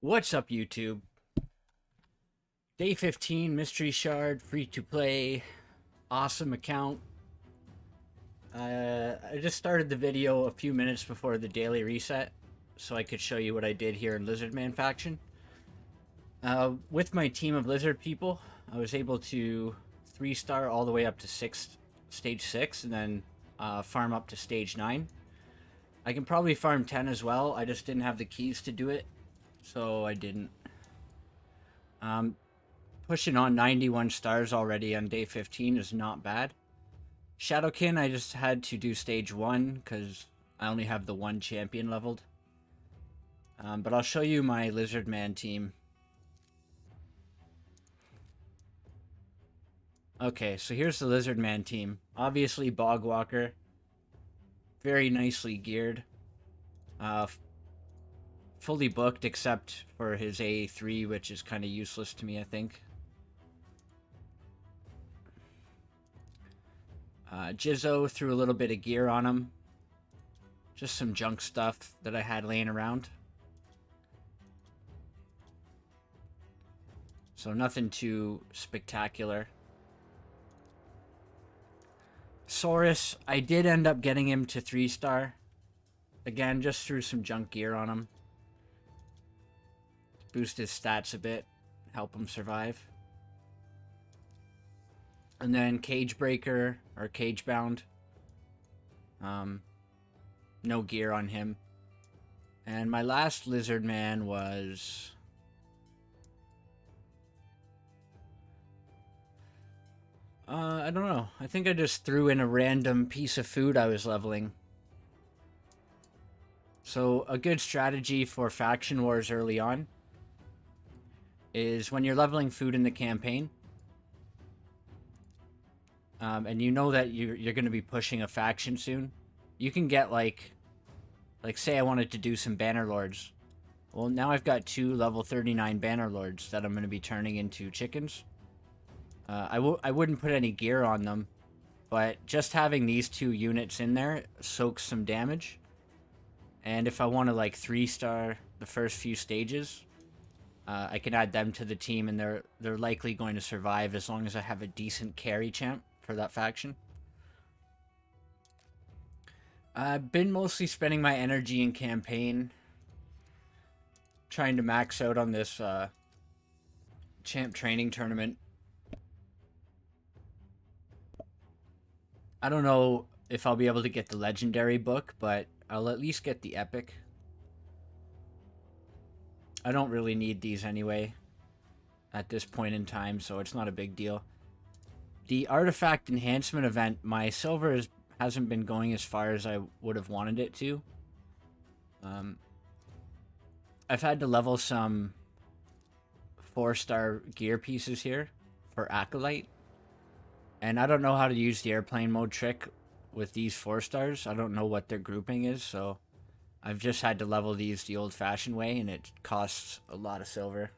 What's up, YouTube? Day 15, Mystery Shard, free to play, awesome account. I just started the video a few minutes before the daily reset, so I could show you what I did here in Lizardman faction. With my team of lizard people, I was able to 3-star all the way up to stage 6, and then farm up to stage 9. I can probably farm 10 as well, I just didn't have the keys to do it, so I didn't. Pushing on 91 stars already on day 15 is not bad. Shadowkin, I just had to do stage 1 because I only have the 1 champion leveled. But I'll show you my Lizardman team. Okay, so here's the Lizardman team. Obviously Bogwalker. Very nicely geared. Fully booked except for his A3, which is kind of useless to me, I think. Jizzo threw a little bit of gear on him. Just some junk stuff that I had laying around. So nothing too spectacular. Saurus, I did end up getting him to 3-star. Again, just threw some junk gear on him. Boost his stats a bit. Help him survive. And then Cage Breaker, or Cage Bound. No gear on him. And my last Lizardman was... I don't know. I think I just threw in a random piece of food I was leveling. So a good strategy for faction wars early on is when you're leveling food in the campaign, and you know that you're going to be pushing a faction soon, you can get like say I wanted to do some banner lords. Well, now I've got 2 level 39 banner lords that I'm going to be turning into chickens. I wouldn't put any gear on them, but just having these 2 units in there soaks some damage. And if I want to like 3-star the first few stages, I can add them to the team, and they're likely going to survive as long as I have a decent carry champ for that faction. I've been mostly spending my energy in campaign, trying to max out on this champ training tournament. I don't know if I'll be able to get the legendary book, but I'll at least get the epic. I don't really need these anyway at this point in time, so it's not a big deal. The artifact enhancement event, my silver hasn't been going as far as I would have wanted it to. I've had to level some 4-star gear pieces here for Acolyte. And I don't know how to use the airplane mode trick with these 4-stars. I don't know what their grouping is, so I've just had to level these the old-fashioned way, and it costs a lot of silver.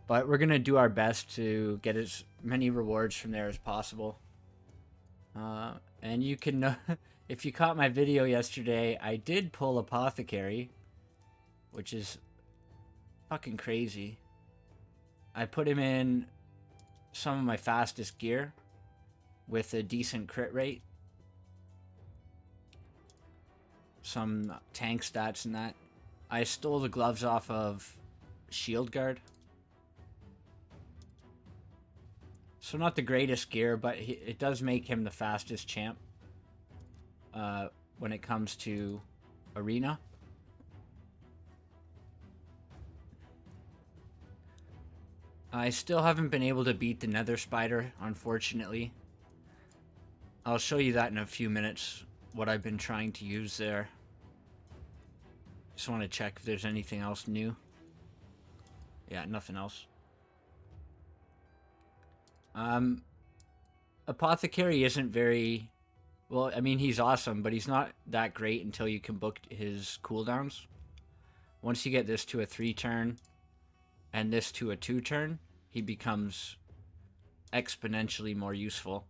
But we're going to do our best to get as many rewards from there as possible. And you can, if you caught my video yesterday, I did pull Apothecary, which is fucking crazy. I put him in some of my fastest gear with a decent crit rate. Some tank stats and that. I stole the gloves off of Shield Guard. So not the greatest gear, but it does make him the fastest champ when it comes to arena. I still haven't been able to beat the Nether Spider, unfortunately. I'll show you that in a few minutes, what I've been trying to use there. Just want to check if there's anything else new. Yeah, nothing else. Apothecary isn't very... Well, I mean, he's awesome, but he's not that great until you can book his cooldowns. Once you get this to a 3-turn and this to a 2-turn, he becomes exponentially more useful.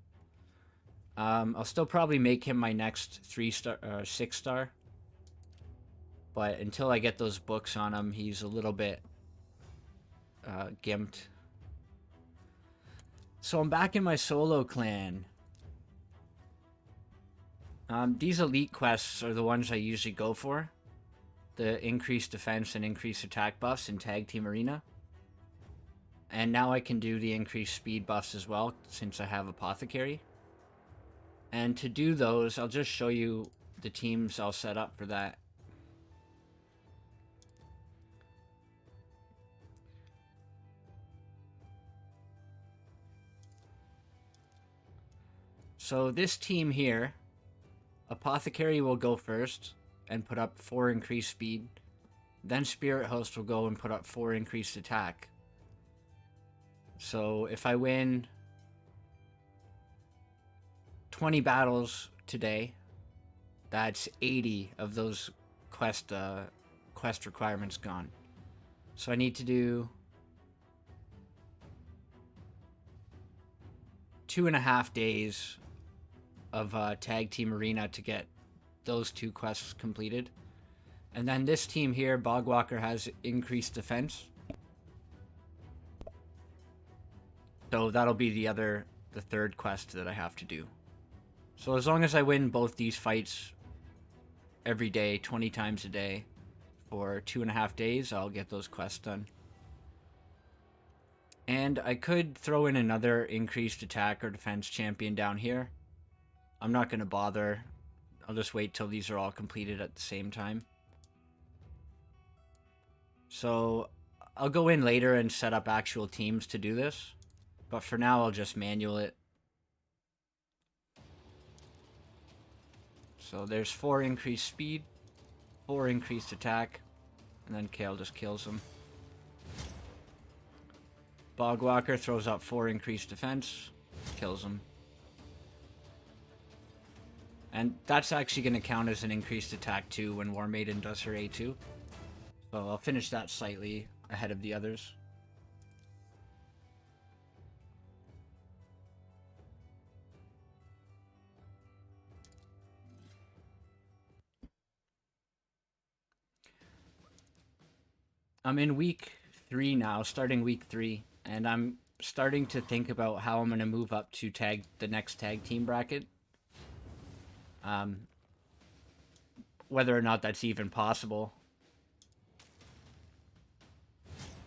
I'll still probably make him my next 6-star. But until I get those books on him, he's a little bit gimped. So I'm back in my solo clan. These elite quests are the ones I usually go for. The increased defense and increased attack buffs in Tag Team Arena. And now I can do the increased speed buffs as well, since I have Apothecary. And to do those, I'll just show you the teams I'll set up for that. So this team here, Apothecary will go first and put up 4 increased speed. Then Spirit Host will go and put up 4 increased attack. So if I win 20 battles today, that's 80 of those quest requirements gone. So I need to do 2.5 days of Tag Team Arena to get those 2 quests completed. And then this team here, Bogwalker, has increased defense. So that'll be the third quest that I have to do. So as long as I win both these fights every day, 20 times a day, for 2.5 days, I'll get those quests done. And I could throw in another increased attack or defense champion down here. I'm not going to bother. I'll just wait till these are all completed at the same time. So I'll go in later and set up actual teams to do this. But for now, I'll just manual it. So there's 4 increased speed, 4 increased attack, and then Kale just kills him. Bogwalker throws up 4 increased defense, kills him. And that's actually going to count as an increased attack too when War Maiden does her A2. So I'll finish that slightly ahead of the others. I'm in week 3 now, starting week 3, and I'm starting to think about how I'm going to move up to the next tag team bracket. Whether or not that's even possible.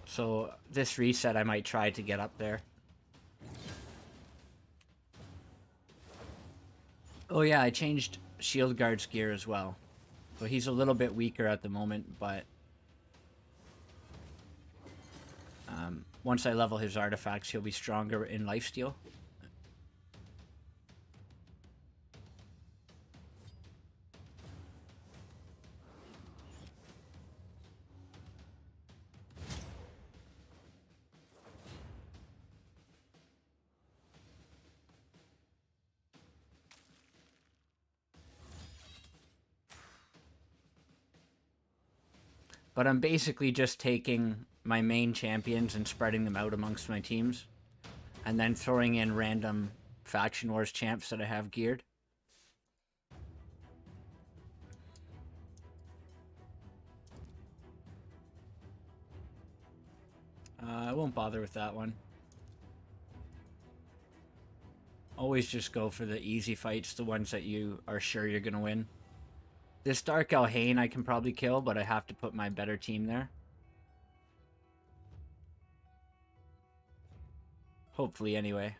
So this reset, I might try to get up there. Oh yeah, I changed Shield Guard's gear as well. So he's a little bit weaker at the moment, but once I level his artifacts, he'll be stronger in lifesteal. But I'm basically just taking my main champions and spreading them out amongst my teams. And then throwing in random Faction Wars champs that I have geared. I won't bother with that one. Always just go for the easy fights, the ones that you are sure you're going to win. This Dark Elhain I can probably kill, but I have to put my better team there. Hopefully, anyway.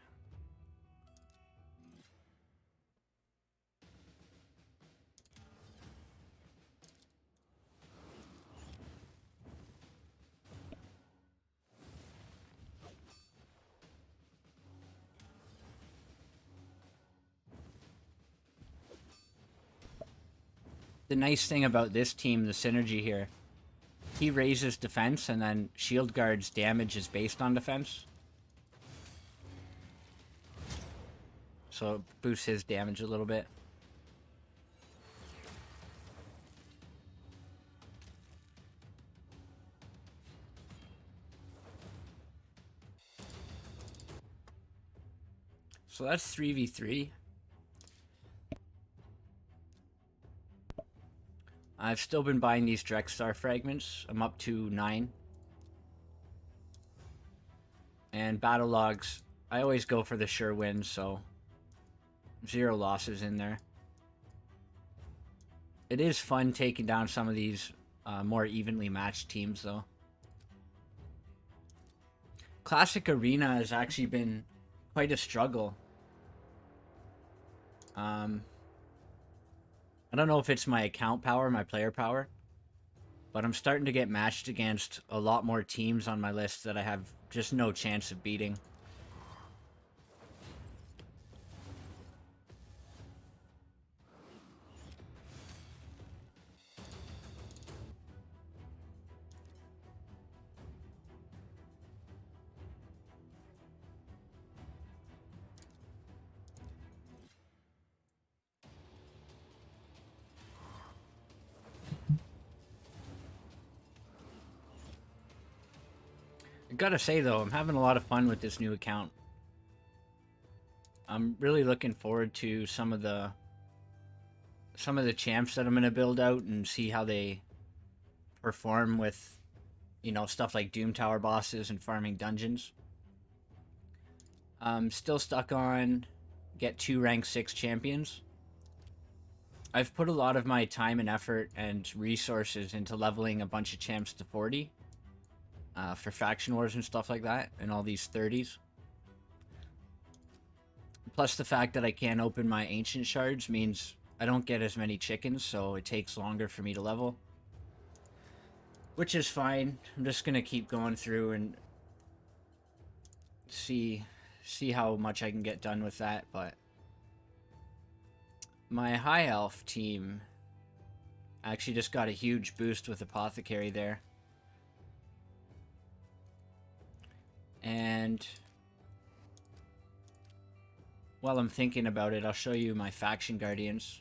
The nice thing about this team, the synergy here, he raises defense and then Shield Guard's damage is based on defense. So it boosts his damage a little bit. So that's 3v3. I've still been buying these drexthar fragments. I'm up to 9. And battle logs, I always go for the sure wins, so 0 losses in there. It is fun taking down some of these more evenly matched teams, though. Classic Arena has actually been quite a struggle. I don't know if it's my account power, my player power, but I'm starting to get matched against a lot more teams on my list that I have just no chance of beating. I gotta say though, I'm having a lot of fun with this new account. I'm really looking forward to some of the champs that I'm gonna build out and see how they perform with, you know, stuff like Doom Tower bosses and farming dungeons. I'm still stuck on get 2 rank 6 champions. I've put a lot of my time and effort and resources into leveling a bunch of champs to 40. For faction wars and stuff like that, and all these 30s. Plus the fact that I can't open my ancient shards means I don't get as many chickens, so it takes longer for me to level. Which is fine. I'm just gonna keep going through and see how much I can get done with that, but my high elf team actually just got a huge boost with apothecary there. And while I'm thinking about it, I'll show you my faction guardians.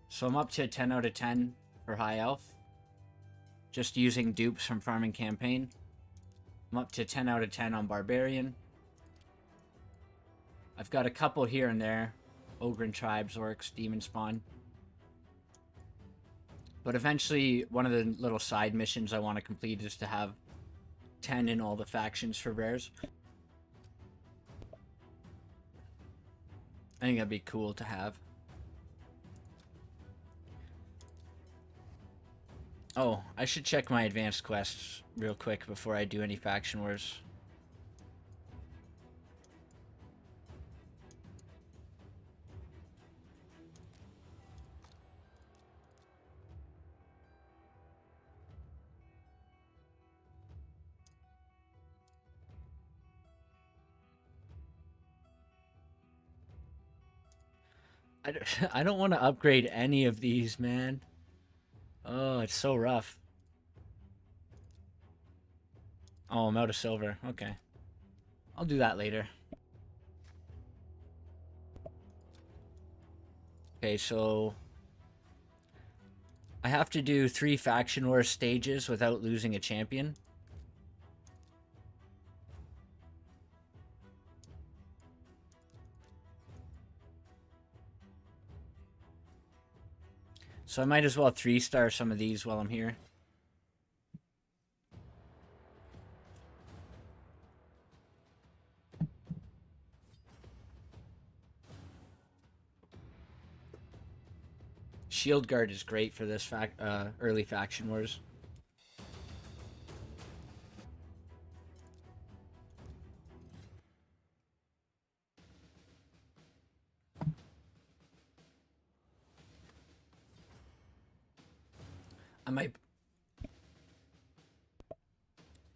So I'm up to 10 out of 10 for high elf, just using dupes from farming campaign. I'm up to 10 out of 10 on barbarian. I've got a couple here and there, Ogren tribes, orcs, demon spawn. But eventually, one of the little side missions I want to complete is to have 10 in all the factions for rares. I think that'd be cool to have. Oh, I should check my advanced quests real quick before I do any faction wars. I don't want to upgrade any of these, man. Oh, it's so rough. Oh, I'm out of silver. Okay. I'll do that later. Okay, so I have to do 3 faction war stages without losing a champion. So I might as well 3-star some of these while I'm here. Shield Guard is great for this early faction wars.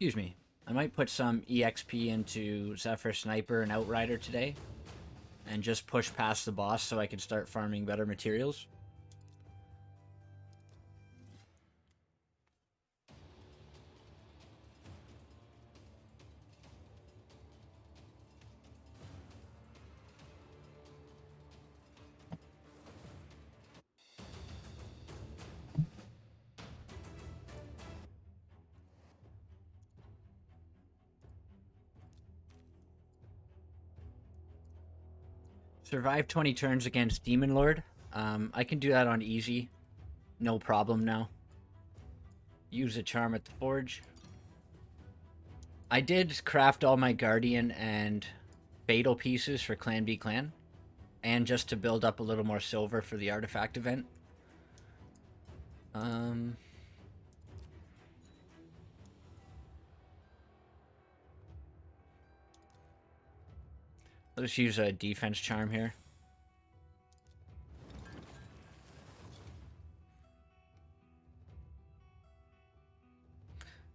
Excuse me. I might put some EXP into Zephyr Sniper and Outrider today, and just push past the boss so I can start farming better materials. Survive 20 turns against Demon Lord. I can do that on easy. no problem now. Use a charm at the forge. I did craft all my guardian and fatal pieces for Clan B Clan, and just to build up a little more silver for the artifact event. Let's use a defense charm here.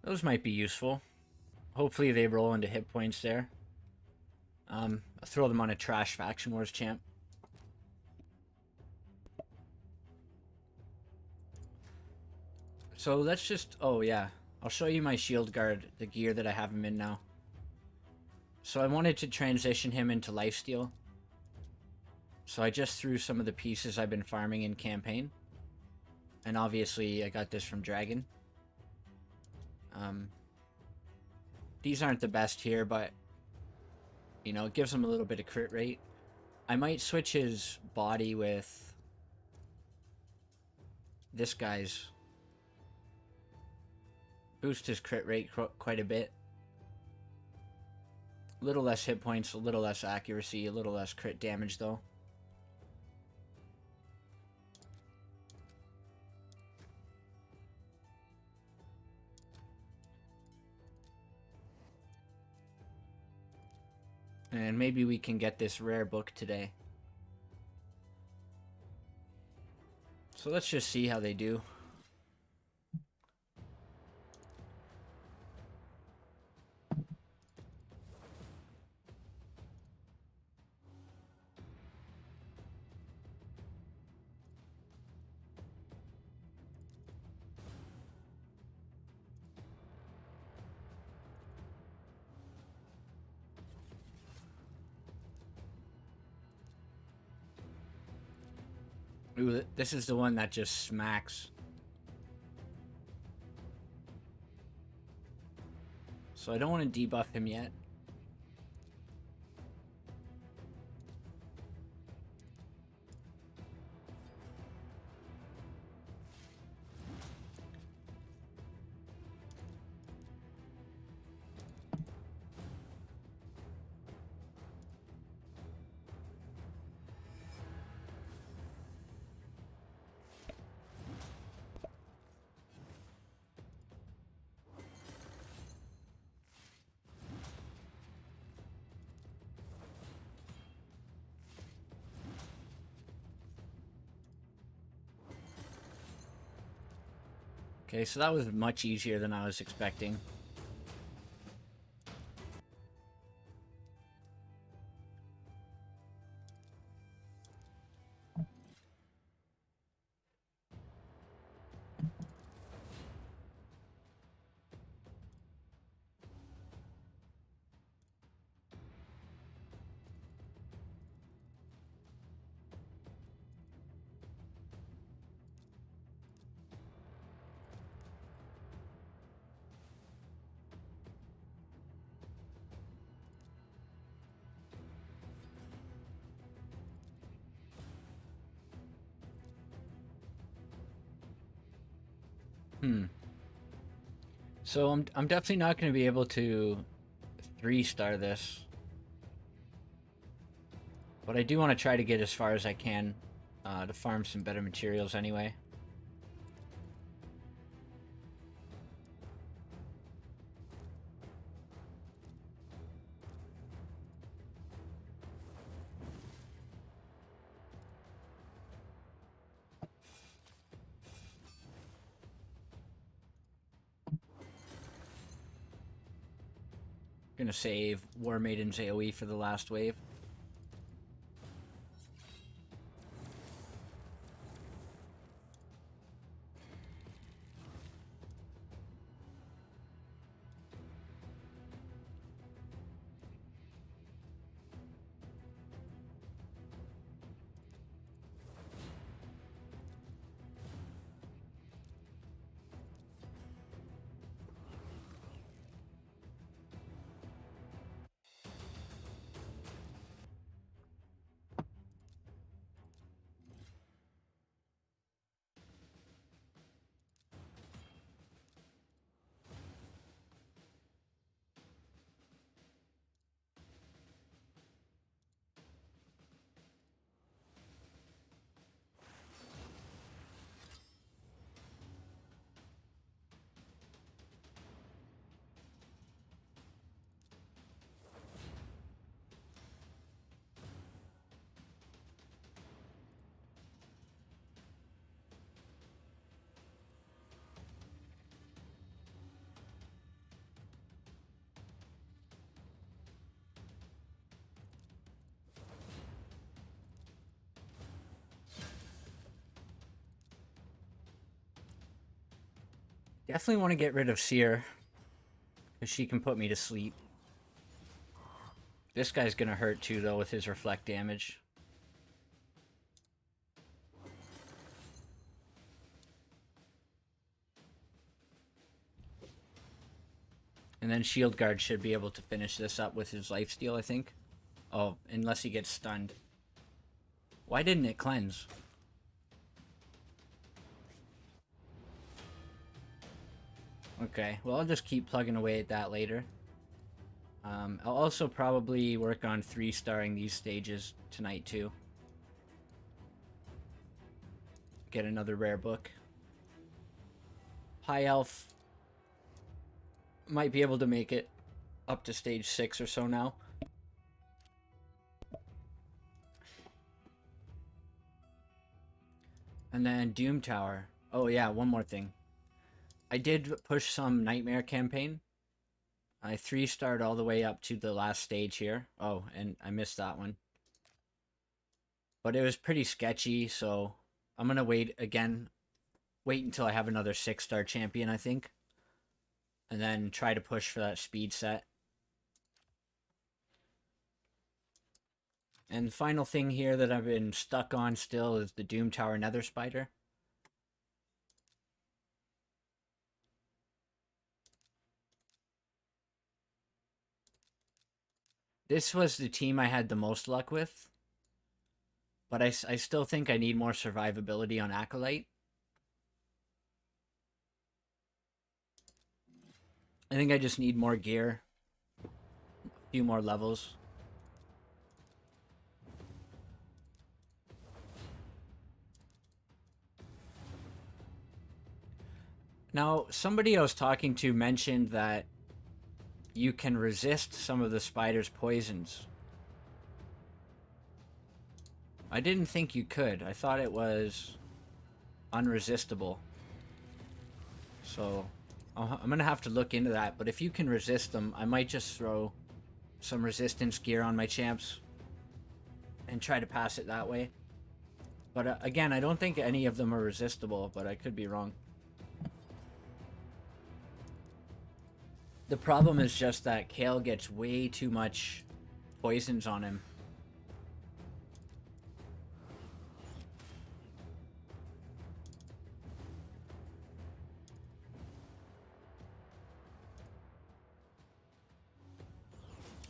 Those might be useful. Hopefully they roll into hit points there. I'll throw them on a trash faction wars champ. So let's just... Oh, yeah. I'll show you my shield guard, the gear that I have him in now. So I wanted to transition him into lifesteal. So I just threw some of the pieces I've been farming in campaign. And obviously I got this from Dragon. These aren't the best here, but... You know, it gives him a little bit of crit rate. I might switch his body with... this guy's... Boost his crit rate quite a bit. A little less hit points, a little less accuracy, a little less crit damage though. And maybe we can get this rare book today. So let's just see how they do. Ooh, this is the one that just smacks. So I don't want to debuff him yet. Okay, so that was much easier than I was expecting. So I'm definitely not going to be able to 3-star this. But I do want to try to get as far as I can to farm some better materials anyway. Gonna save War Maiden's AoE for the last wave. Definitely want to get rid of Seer, because she can put me to sleep. This guy's gonna hurt too, though, with his reflect damage. And then Shield Guard should be able to finish this up with his lifesteal, I think. Oh, unless he gets stunned. Why didn't it cleanse? Okay, well, I'll just keep plugging away at that later. I'll also probably work on 3-starring these stages tonight, too. Get another rare book. High Elf might be able to make it up to stage 6 or so now. And then Doom Tower. Oh yeah, one more thing. I did push some Nightmare campaign. I 3-starred all the way up to the last stage here. Oh, and I missed that one. But it was pretty sketchy, so I'm gonna wait until I have another 6-star champion, I think. And then try to push for that speed set. And the final thing here that I've been stuck on still is the Doom Tower Nether Spider. This was the team I had the most luck with. But I still think I need more survivability on Acolyte. I think I just need more gear. A few more levels. Now, somebody I was talking to mentioned that you can resist some of the spider's poisons. I didn't think you could. I thought it was unresistible. So, I'm gonna have to look into that. But if you can resist them, I might just throw some resistance gear on my champs and try to pass it that way. But again, I don't think any of them are resistible, but I could be wrong. The problem is just that Kale gets way too much poisons on him.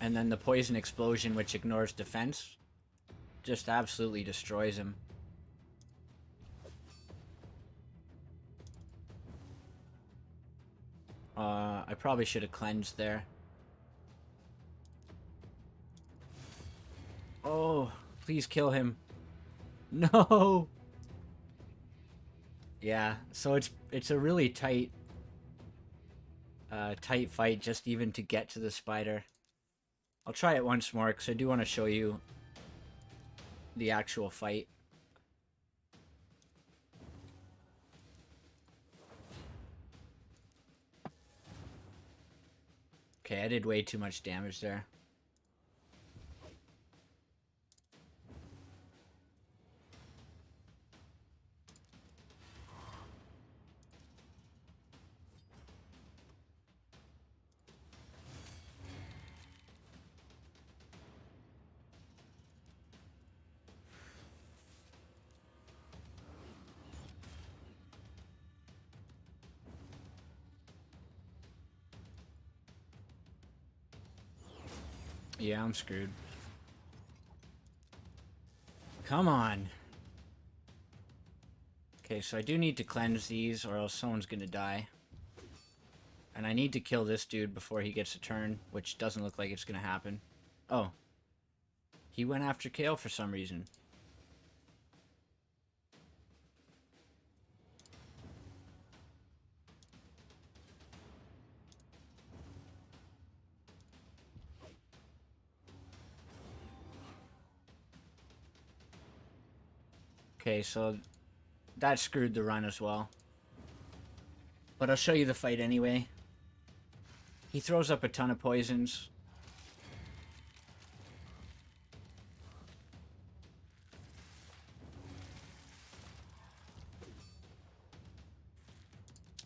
And then the poison explosion, which ignores defense, just absolutely destroys him. I probably should have cleansed there. Oh, please kill him. No! Yeah, so it's a really tight fight just even to get to the spider. I'll try it once more because I do want to show you the actual fight. Okay, I did way too much damage there. Yeah, I'm screwed. Come on. Okay, so I do need to cleanse these or else someone's gonna die. And I need to kill this dude before he gets a turn, which doesn't look like it's gonna happen. Oh. He went after Kale for some reason. Okay, so that screwed the run as well. But I'll show you the fight anyway. He throws up a ton of poisons.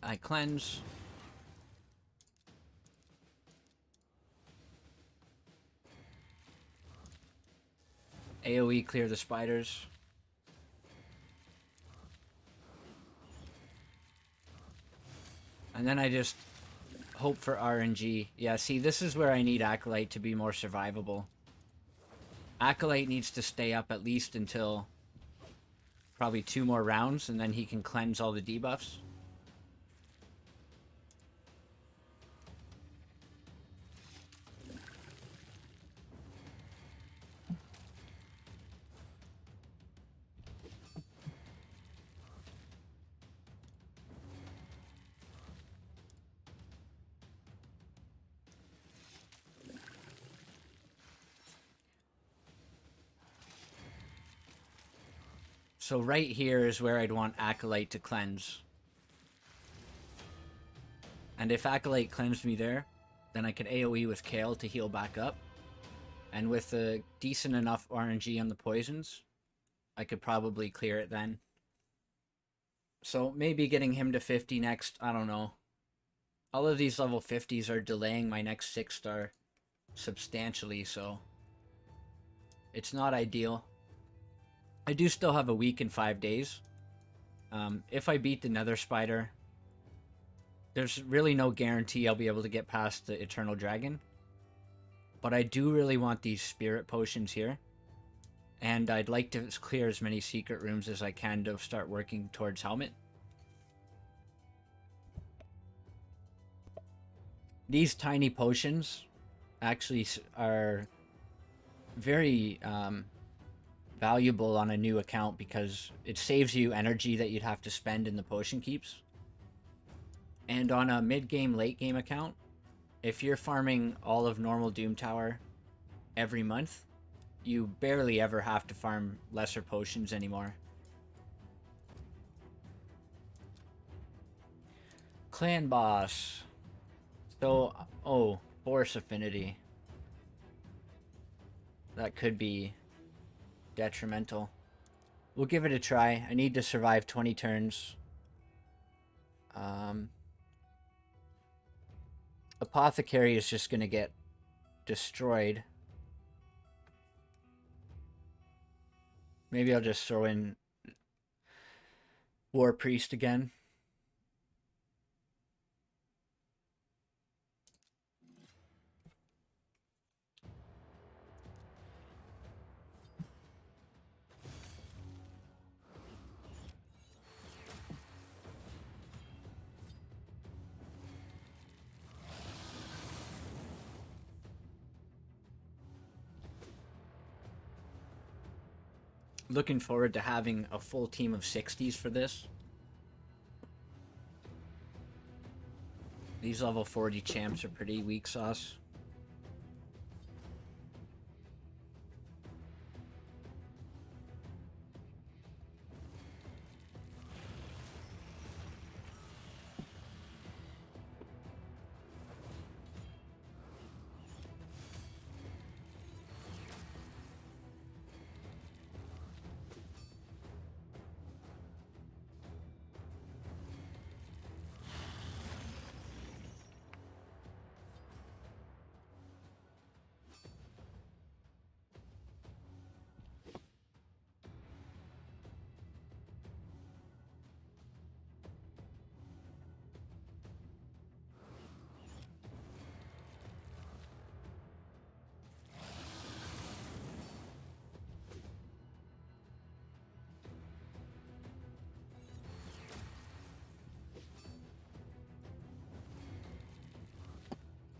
I cleanse. AoE clear the spiders. And then I just hope for RNG. Yeah, see, this is where I need Acolyte to be more survivable. Acolyte needs to stay up at least until probably 2 more rounds, and then he can cleanse all the debuffs. So right here is where I'd want Acolyte to cleanse. And if Acolyte cleansed me there, then I could AoE with Kale to heal back up. And with a decent enough RNG on the poisons, I could probably clear it then. So maybe getting him to 50 next, I don't know. All of these level 50s are delaying my next 6-star substantially, so it's not ideal. I do still have a week and 5 days. If I beat the Nether Spider, there's really no guarantee I'll be able to get past the Eternal Dragon. But I do really want these Spirit Potions here. And I'd like to clear as many secret rooms as I can to start working towards Hellmut. These tiny potions actually are very valuable on a new account because it saves you energy that you'd have to spend in the potion keeps. And on a mid-game, late-game account, if you're farming all of normal Doom Tower every month, you barely ever have to farm lesser potions anymore. Clan boss. So, oh, Force Affinity. That could be detrimental. We'll give it a try. I need to survive 20 turns. Apothecary is just going to get destroyed. Maybe I'll just throw in War Priest again. Looking forward to having a full team of 60s for this. These level 40 champs are pretty weak sauce.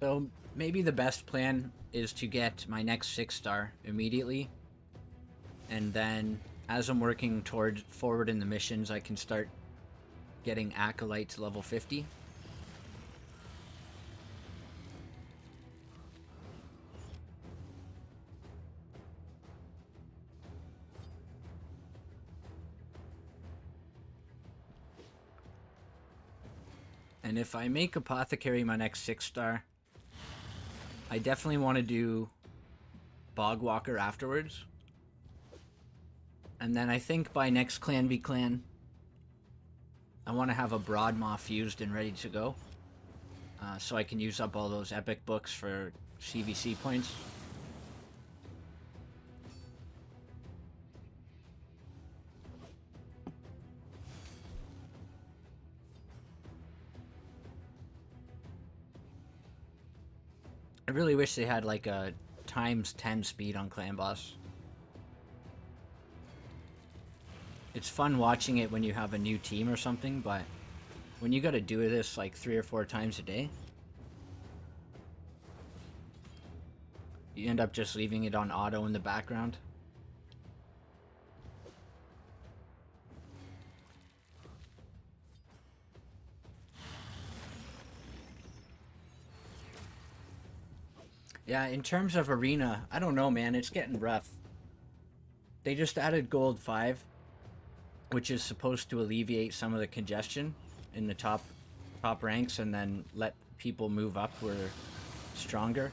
So maybe the best plan is to get my next 6-star immediately. And then as I'm working toward forward in the missions, I can start getting Acolyte to level 50. And if I make Apothecary my next 6-star, I definitely want to do Bogwalker afterwards. And then I think by next Clan v Clan, I want to have a broadmaw fused and ready to go. So I can use up all those epic books for CVC points. I really wish they had like a ×10 speed on Clan Boss. It's fun watching it when you have a new team or something, but when you gotta do this like 3 or 4 times a day, you end up just leaving it on auto in the background. Yeah, in terms of arena, I don't know, man. It's getting rough. They just added Gold 5, which is supposed to alleviate some of the congestion in the top ranks and then let people move up who are stronger.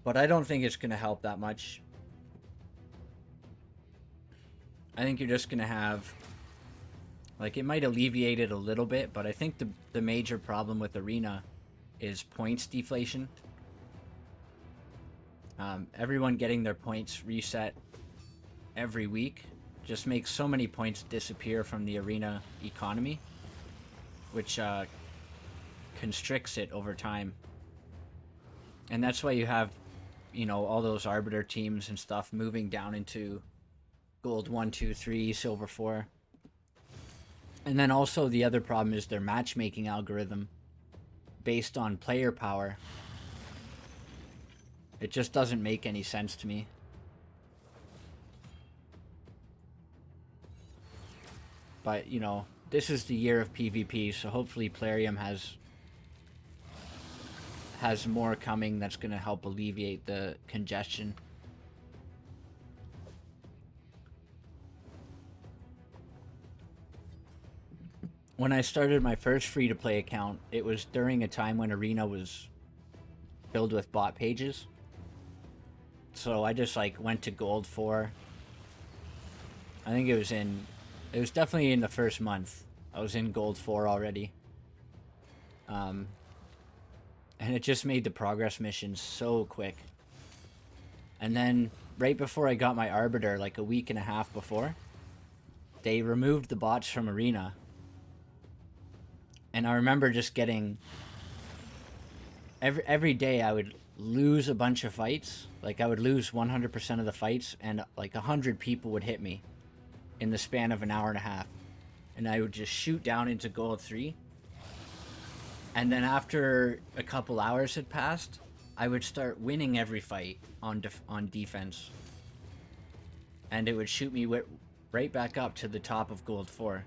But I don't think it's going to help that much. I think you're just going to have... Like, it might alleviate it a little bit, but I think the major problem with arena is points deflation. Everyone getting their points reset every week just makes so many points disappear from the arena economy, which constricts it over time. And that's why you have, you know, all those arbiter teams and stuff moving down into gold 1, 2, 3, silver 4. And then also the other problem is their matchmaking algorithm based on player power. It just doesn't make any sense to me. But, you know, this is the year of PvP, so hopefully Plarium has more coming that's going to help alleviate the congestion. When I started my first free-to-play account, it was during a time when Arena was filled with bot pages. So I just like went to gold 4. I think it was definitely in the first month. I was in gold 4 already. And it just made the progress missions so quick. And then right before I got my arbiter, like a week and a half before, they removed the bots from Arena. And I remember just getting... Every day I would lose a bunch of fights. Like, I would lose 100% of the fights, and like 100 people would hit me in the span of an hour and a half. And I would just shoot down into gold 3. And then after a couple hours had passed, I would start winning every fight on defense. And it would shoot me right back up to the top of gold 4.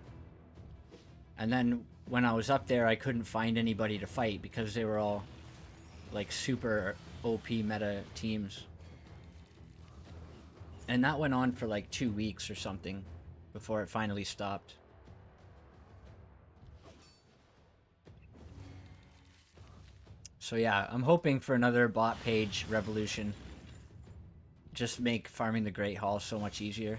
And then when I was up there, I couldn't find anybody to fight because they were all like super OP meta teams. And that went on for like 2 weeks or something before it finally stopped. So yeah, I'm hoping for another bot page revolution. Just make farming the Great Hall so much easier.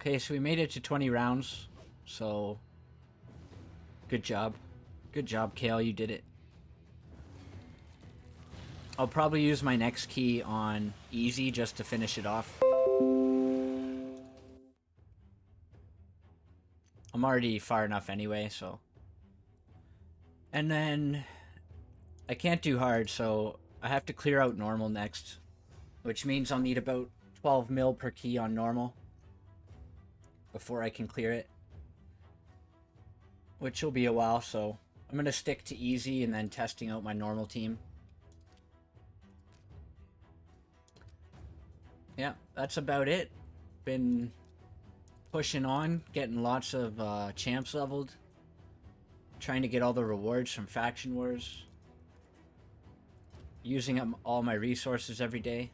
Okay, so we made it to 20 rounds. So good job. Good job, Kale, you did it. I'll probably use my next key on easy just to finish it off. I'm already far enough anyway, so. And then I can't do hard, so I have to clear out normal next, which means I'll need about 12 mil per key on normal before I can clear it, which will be a while. So I'm gonna stick to easy and then testing out my normal team. Yeah, that's about it. Been pushing on, getting lots of champs leveled, trying to get all the rewards from faction wars, using up all my resources every day.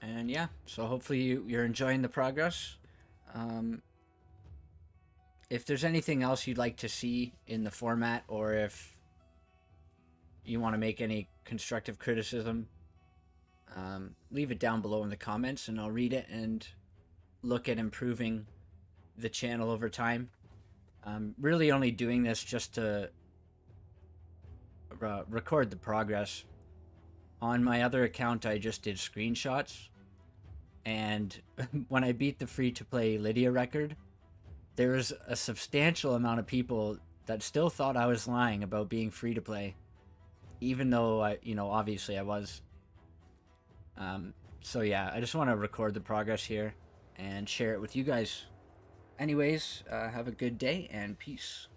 And yeah, so hopefully you're enjoying the progress. If there's anything else you'd like to see in the format, or if you want to make any constructive criticism, leave it down below in the comments, and I'll read it and look at improving the channel over time. I'm really only doing this just to record the progress. On my other account, I just did screenshots, and when I beat the free-to-play Lydia record, there was a substantial amount of people that still thought I was lying about being free-to-play, even though obviously I was. So yeah, I just want to record the progress here and share it with you guys. Anyways, have a good day and peace.